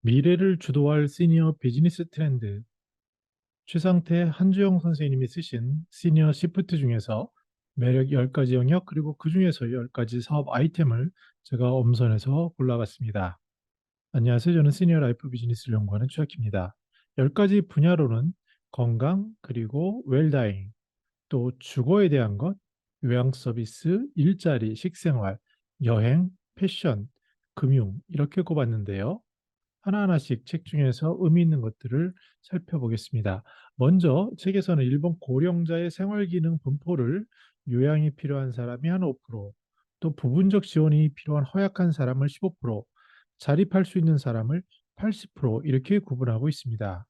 미래를 주도할 시니어 비즈니스 트렌드. 최상태 한주영 선생님이 쓰신 시니어 시프트 중에서 매력 10가지 영역 그리고 그 중에서 10가지 사업 아이템을 제가 엄선해서 골라봤습니다. 안녕하세요. 저는 시니어 라이프 비즈니스를 연구하는 최학입니다. 10가지 분야로는 건강 그리고 웰다잉, 또 주거에 대한 것, 요양 서비스, 일자리, 식생활, 여행, 패션, 금융 이렇게 꼽았는데요. 하나하나씩 책 중에서 의미 있는 것들을 살펴보겠습니다. 먼저 책에서는 일본 고령자의 생활기능 분포를 요양이 필요한 사람이 한 5%, 또 부분적 지원이 필요한 허약한 사람을 15%, 자립할 수 있는 사람을 80% 이렇게 구분하고 있습니다.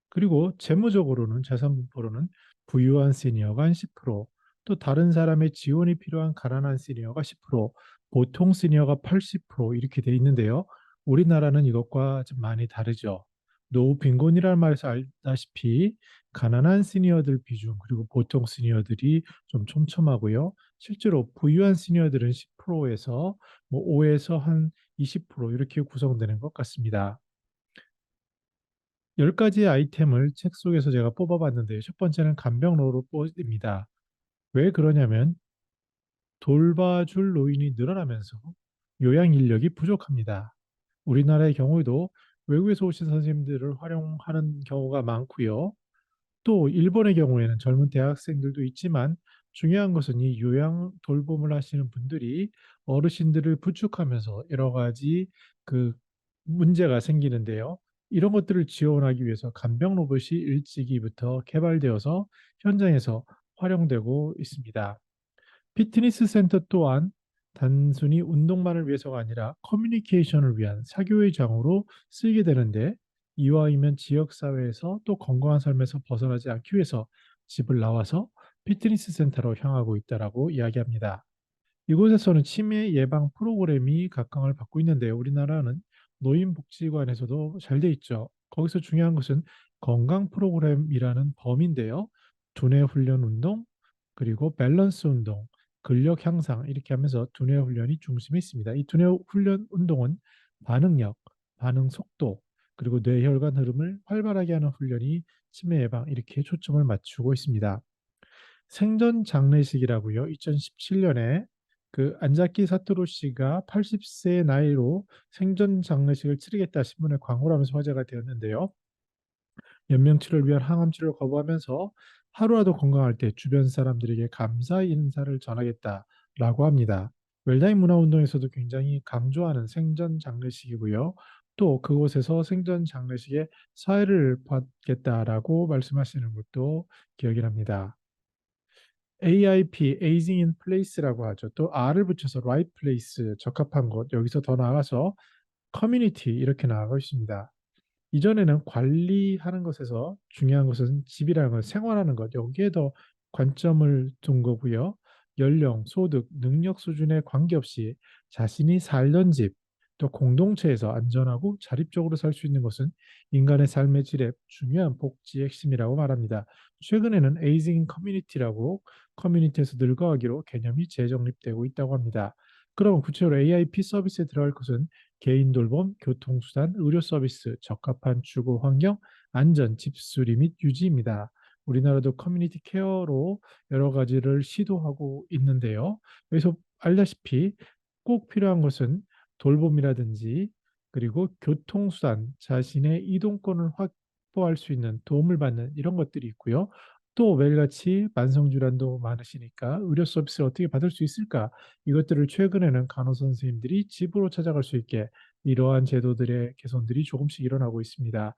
그리고 재무적으로는 자산 분포로는 부유한 시니어가 한 10%, 또 다른 사람의 지원이 필요한 가난한 시니어가 10%, 보통 시니어가 80% 이렇게 돼 있는데요. 우리나라는 이것과 좀 많이 다르죠. 노후 빈곤이라는 말에서 알다시피 가난한 시니어들 비중 그리고 보통 시니어들이 좀 촘촘하고요. 실제로 부유한 시니어들은 10%에서 뭐 5에서 한 20% 이렇게 구성되는 것 같습니다. 10가지 아이템을 책 속에서 제가 뽑아봤는데요. 첫 번째는 간병로로 뽑습니다. 왜 그러냐면 돌봐줄 노인이 늘어나면서 요양 인력이 부족합니다. 우리나라의 경우에도 외국에서 오신 선생님들을 활용하는 경우가 많고요. 또 일본의 경우에는 젊은 대학생들도 있지만 중요한 것은 이 요양 돌봄을 하시는 분들이 어르신들을 부축하면서 여러 가지 그 문제가 생기는데요. 이런 것들을 지원하기 위해서 간병 로봇이 일찍이부터 개발되어서 현장에서 활용되고 있습니다. 피트니스 센터 또한 단순히 운동만을 위해서가 아니라 커뮤니케이션을 위한 사교의 장으로 쓰이게 되는데 이왕이면 지역사회에서 또 건강한 삶에서 벗어나지 않기 위해서 집을 나와서 피트니스 센터로 향하고 있다라고 이야기합니다. 이곳에서는 치매 예방 프로그램이 각광을 받고 있는데 우리나라는 노인복지관에서도 잘 돼 있죠. 거기서 중요한 것은 건강 프로그램이라는 범위인데요. 두뇌 훈련 운동, 그리고 밸런스 운동, 근력 향상 이렇게 하면서 두뇌 훈련이 중심에 있습니다. 이 두뇌 훈련 운동은 반응력, 반응 속도, 그리고 뇌혈관 흐름을 활발하게 하는 훈련이 치매 예방 이렇게 초점을 맞추고 있습니다. 생전 장례식이라고요. 2017년에 그 안자키 사토루 씨가 80세 나이로 생전 장례식을 치르겠다 신문에 광고를 하면서 화제가 되었는데요. 연명치료를 위한 항암 치료를 거부하면서 하루라도 건강할 때 주변 사람들에게 감사 인사를 전하겠다라고 합니다. 웰다잉 문화운동에서도 굉장히 강조하는 생전 장례식이고요. 또 그곳에서 생전 장례식에 사회를 받겠다라고 말씀하시는 것도 기억이 납니다. AIP, Aging in Place라고 하죠. 또 R을 붙여서 Right Place, 적합한 곳. 여기서 더 나아가서 Community 이렇게 나아가고 있습니다. 이전에는 관리하는 것에서 중요한 것은 집이라는 것, 생활하는 것, 여기에 더 관점을 둔 거고요. 연령, 소득, 능력 수준에 관계없이 자신이 살던 집, 또 공동체에서 안전하고 자립적으로 살 수 있는 것은 인간의 삶의 질의 중요한 복지의 핵심이라고 말합니다. 최근에는 에이징 커뮤니티라고 커뮤니티에서 늙어가기로 개념이 재정립되고 있다고 합니다. 그럼 구체적으로 AIP 서비스에 들어갈 것은 개인 돌봄, 교통수단, 의료 서비스, 적합한 주거 환경, 안전, 집수리 및 유지입니다. 우리나라도 커뮤니티 케어로 여러 가지를 시도하고 있는데요. 여기서 알다시피 꼭 필요한 것은 돌봄이라든지 그리고 교통수단, 자신의 이동권을 확보할 수 있는 도움을 받는 이런 것들이 있고요. 또 매일같이 만성질환도 많으시니까 의료 서비스를 어떻게 받을 수 있을까? 이것들을 최근에는 간호사 선생님들이 집으로 찾아갈 수 있게 이러한 제도들의 개선들이 조금씩 일어나고 있습니다.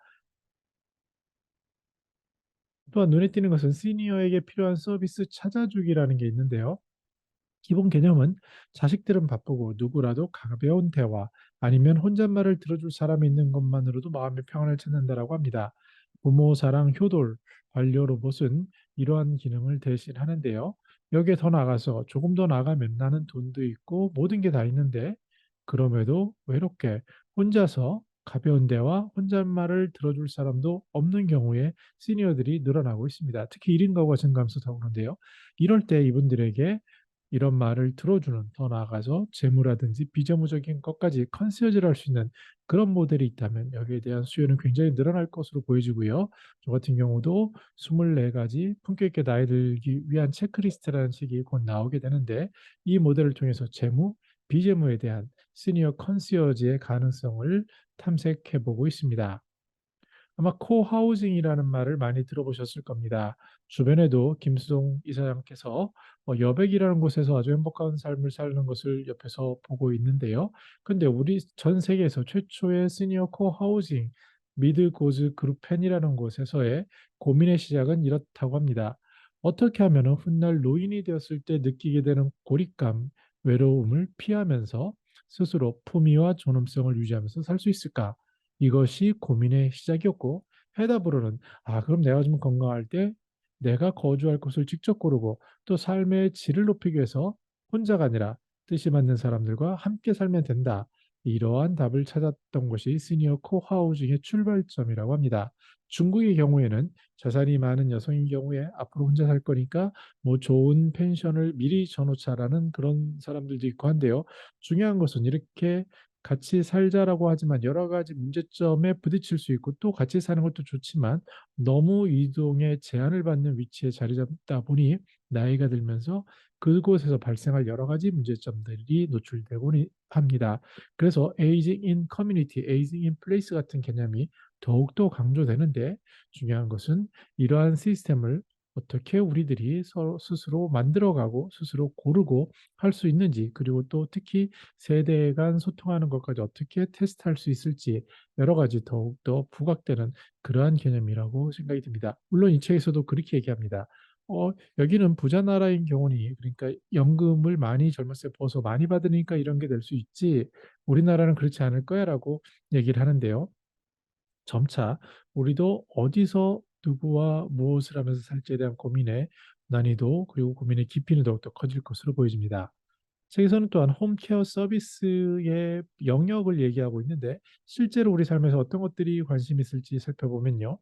또한 눈에 띄는 것은 시니어에게 필요한 서비스 찾아주기라는 게 있는데요. 기본 개념은 자식들은 바쁘고 누구라도 가벼운 대화 아니면 혼잣말을 들어줄 사람이 있는 것만으로도 마음의 평안을 찾는다라고 합니다. 부모 사랑 효돌 반려 로봇은 이러한 기능을 대신하는데요. 여기에 더 나가서 조금 더 나가면 나는 돈도 있고 모든 게 다 있는데 그럼에도 외롭게 혼자서 가벼운 대화, 혼잣말을 들어줄 사람도 없는 경우에 시니어들이 늘어나고 있습니다. 특히 1인 가구가 증가하면서 더 그런데요. 이럴 때 이분들에게 이런 말을 들어주는, 더 나아가서 재무라든지 비재무적인 것까지 컨시어지를 할 수 있는 그런 모델이 있다면 여기에 대한 수요는 굉장히 늘어날 것으로 보여지고요. 저 같은 경우도 24가지 품격 있게 나이 들기 위한 체크리스트라는 책이 곧 나오게 되는데 이 모델을 통해서 재무, 비재무에 대한 시니어 컨시어지의 가능성을 탐색해 보고 있습니다. 아마 코하우징이라는 말을 많이 들어보셨을 겁니다. 주변에도 김수동 이사장께서 여백이라는 곳에서 아주 행복한 삶을 사는 것을 옆에서 보고 있는데요. 근데 우리 전 세계에서 최초의 시니어 코하우징 미드고즈 그룹펜이라는 곳에서의 고민의 시작은 이렇다고 합니다. 어떻게 하면 훗날 노인이 되었을 때 느끼게 되는 고립감, 외로움을 피하면서 스스로 품위와 존엄성을 유지하면서 살 수 있을까? 이것이 고민의 시작이었고 해답으로는 그럼 내가 좀 건강할 때 내가 거주할 곳을 직접 고르고 또 삶의 질을 높이기 위해서 혼자가 아니라 뜻이 맞는 사람들과 함께 살면 된다. 이러한 답을 찾았던 것이 시니어 코하우징의 출발점이라고 합니다. 중국의 경우에는 자산이 많은 여성인 경우에 앞으로 혼자 살 거니까 뭐 좋은 펜션을 미리 져놓자라는 그런 사람들도 있고 한데요. 중요한 것은 이렇게 같이 살자라고 하지만 여러 가지 문제점에 부딪힐 수 있고 또 같이 사는 것도 좋지만 너무 이동에 제한을 받는 위치에 자리 잡다 보니 나이가 들면서 그곳에서 발생할 여러 가지 문제점들이 노출되고 합니다. 그래서 에이징 인 커뮤니티, 에이징 인 플레이스 같은 개념이 더욱더 강조되는데 중요한 것은 이러한 시스템을 어떻게 우리들이 서로 스스로 만들어가고 스스로 고르고 할 수 있는지 그리고 또 특히 세대 간 소통하는 것까지 어떻게 테스트할 수 있을지 여러 가지 더욱더 부각되는 그러한 개념이라고 생각이 듭니다. 물론 이 책에서도 그렇게 얘기합니다. 여기는 부자 나라인 경우니 그러니까 연금을 많이 젊었을 때 벌어서 많이 받으니까 이런 게 될 수 있지 우리나라는 그렇지 않을 거야라고 얘기를 하는데요. 점차 우리도 어디서 누구와 무엇을 하면서 살지에 대한 고민의 난이도 그리고 고민의 깊이는 더욱더 커질 것으로 보여집니다. 책에서는 또한 홈케어 서비스의 영역을 얘기하고 있는데 실제로 우리 삶에서 어떤 것들이 관심 있을지 살펴보면요.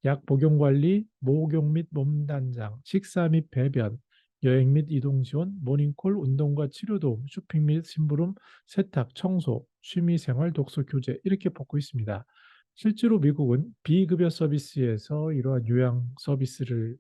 약 복용 관리, 목욕 및 몸단장, 식사 및 배변, 여행 및 이동 지원, 모닝콜, 운동과 치료 도움, 쇼핑 및 심부름, 세탁, 청소, 취미 생활, 독서 교재 이렇게 뽑고 있습니다. 실제로 미국은 비급여 서비스에서 이러한 요양 서비스를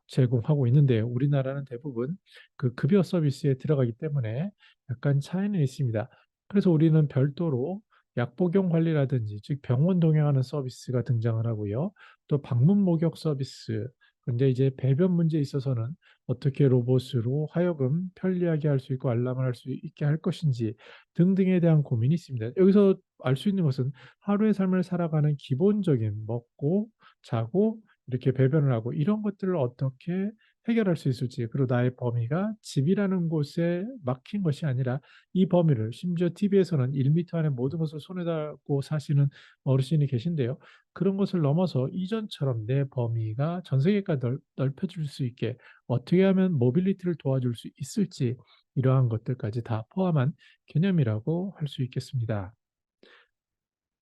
제공하고 있는데 우리나라는 대부분 그 급여 서비스에 들어가기 때문에 약간 차이는 있습니다. 그래서 우리는 별도로 약복용 관리라든지 즉 병원 동행하는 서비스가 등장을 하고요. 또 방문 목욕 서비스. 근데 이제 배변 문제에 있어서는 어떻게 로봇으로 하여금 편리하게 할 수 있고 알람을 할 수 있게 할 것인지 등등에 대한 고민이 있습니다. 여기서 알 수 있는 것은 하루의 삶을 살아가는 기본적인 먹고 자고 이렇게 배변을 하고 이런 것들을 어떻게 해결할 수 있을지 그리고 나의 범위가 집이라는 곳에 막힌 것이 아니라 이 범위를 심지어 TV에서는 1미터 안에 모든 것을 손에 닿고 사시는 어르신이 계신데요. 그런 것을 넘어서 이전처럼 내 범위가 전 세계가 넓혀질 수 있게 어떻게 하면 모빌리티를 도와줄 수 있을지 이러한 것들까지 다 포함한 개념이라고 할 수 있겠습니다.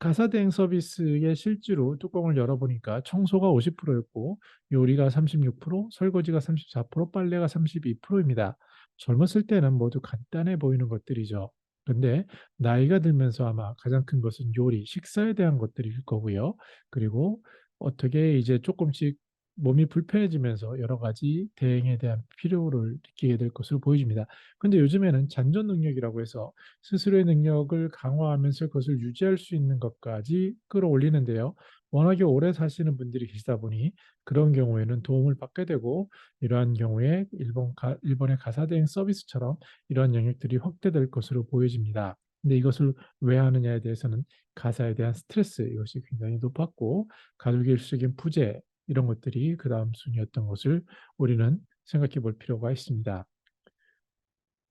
가사대행 서비스의 실제로 뚜껑을 열어보니까 청소가 50%였고 요리가 36%, 설거지가 34%, 빨래가 32%입니다. 젊었을 때는 모두 간단해 보이는 것들이죠. 그런데 나이가 들면서 아마 가장 큰 것은 요리, 식사에 대한 것들일 거고요. 그리고 어떻게 이제 조금씩 몸이 불편해지면서 여러 가지 대행에 대한 필요를 느끼게 될 것으로 보여집니다. 근데 요즘에는 잔존 능력이라고 해서 스스로의 능력을 강화하면서 그것을 유지할 수 있는 것까지 끌어올리는데요. 워낙에 오래 사시는 분들이 계시다 보니 그런 경우에는 도움을 받게 되고 이러한 경우에 일본의 가사대행 서비스처럼 이러한 영역들이 확대될 것으로 보여집니다. 근데 이것을 왜 하느냐에 대해서는 가사에 대한 스트레스 이것이 굉장히 높았고 가족의 일시적인 부재 이런 것들이 그 다음 순위였던 것을 우리는 생각해 볼 필요가 있습니다.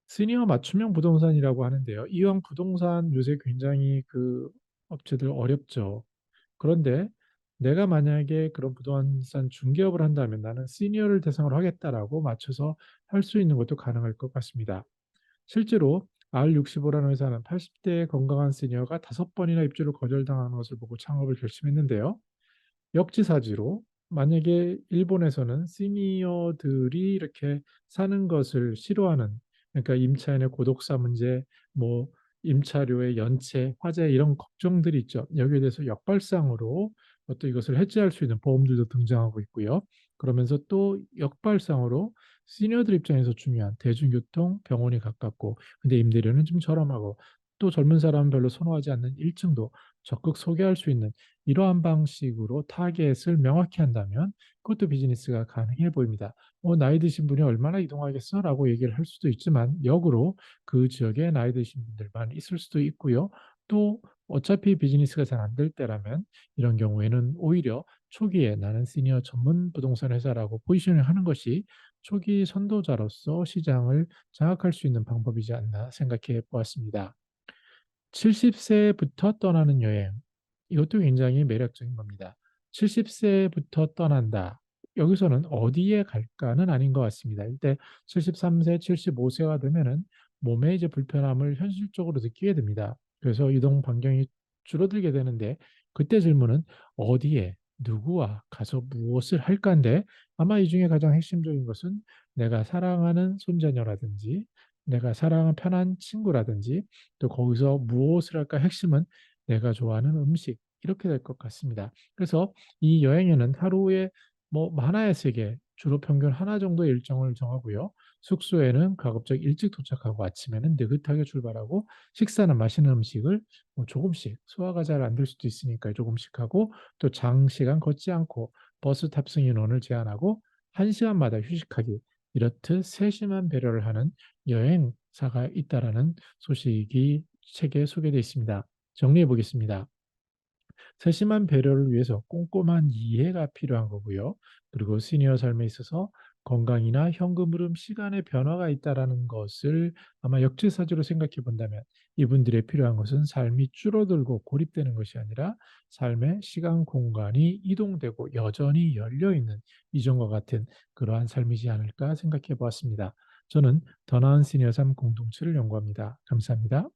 시니어 맞춤형 부동산이라고 하는데요. 이왕 부동산 요새 굉장히 그 업체들 어렵죠. 그런데 내가 만약에 그런 부동산 중개업을 한다면 나는 시니어를 대상으로 하겠다라고 맞춰서 할 수 있는 것도 가능할 것 같습니다. 실제로 R65라는 회사는 80대 건강한 시니어가 5번이나 입주를 거절당하는 것을 보고 창업을 결심했는데요. 역지사지로 만약에 일본에서는 시니어들이 이렇게 사는 것을 싫어하는 그러니까 임차인의 고독사 문제, 뭐 임차료의 연체, 화재 이런 걱정들이 있죠. 여기에 대해서 역발상으로 또 이것을 해지할 수 있는 보험들도 등장하고 있고요. 그러면서 또 역발상으로 시니어들 입장에서 중요한 대중교통, 병원이 가깝고 근데 임대료는 좀 저렴하고 또 젊은 사람은 별로 선호하지 않는 일정도 적극 소개할 수 있는 이러한 방식으로 타겟을 명확히 한다면 그것도 비즈니스가 가능해 보입니다. 나이 드신 분이 얼마나 이동하겠어? 라고 얘기를 할 수도 있지만 역으로 그 지역에 나이 드신 분들만 있을 수도 있고요. 또 어차피 비즈니스가 잘 안 될 때라면 이런 경우에는 오히려 초기에 나는 시니어 전문 부동산 회사라고 포지션을 하는 것이 초기 선도자로서 시장을 장악할 수 있는 방법이지 않나 생각해 보았습니다. 70세부터 떠나는 여행. 이것도 굉장히 매력적인 겁니다. 70세부터 떠난다. 여기서는 어디에 갈까는 아닌 것 같습니다. 이때 73세, 75세가 되면은 몸에 이제 불편함을 현실적으로 느끼게 됩니다. 그래서 이동 반경이 줄어들게 되는데 그때 질문은 어디에, 누구와 가서 무엇을 할까인데 아마 이 중에 가장 핵심적인 것은 내가 사랑하는 손자녀라든지 내가 사랑하는 편한 친구라든지 또 거기서 무엇을 할까 핵심은 내가 좋아하는 음식 이렇게 될 것 같습니다. 그래서 이 여행에는 하루에 뭐 많아야 3개, 주로 평균 하나 정도 일정을 정하고요. 숙소에는 가급적 일찍 도착하고 아침에는 느긋하게 출발하고 식사는 맛있는 음식을 뭐 조금씩 소화가 잘 안 될 수도 있으니까 조금씩 하고 또 장시간 걷지 않고 버스 탑승 인원을 제한하고 1시간마다 휴식하기 이렇듯 세심한 배려를 하는 여행사가 있다라는 소식이 책에 소개되어 있습니다. 정리해 보겠습니다. 세심한 배려를 위해서 꼼꼼한 이해가 필요한 거고요. 그리고 시니어 삶에 있어서 건강이나 현금 흐름, 시간의 변화가 있다라는 것을 아마 역지사지로 생각해 본다면 이분들의 필요한 것은 삶이 줄어들고 고립되는 것이 아니라 삶의 시간, 공간이 이동되고 여전히 열려 있는 이전과 같은 그러한 삶이지 않을까 생각해 보았습니다. 저는 더 나은 시니어 삶 공동체를 연구합니다. 감사합니다.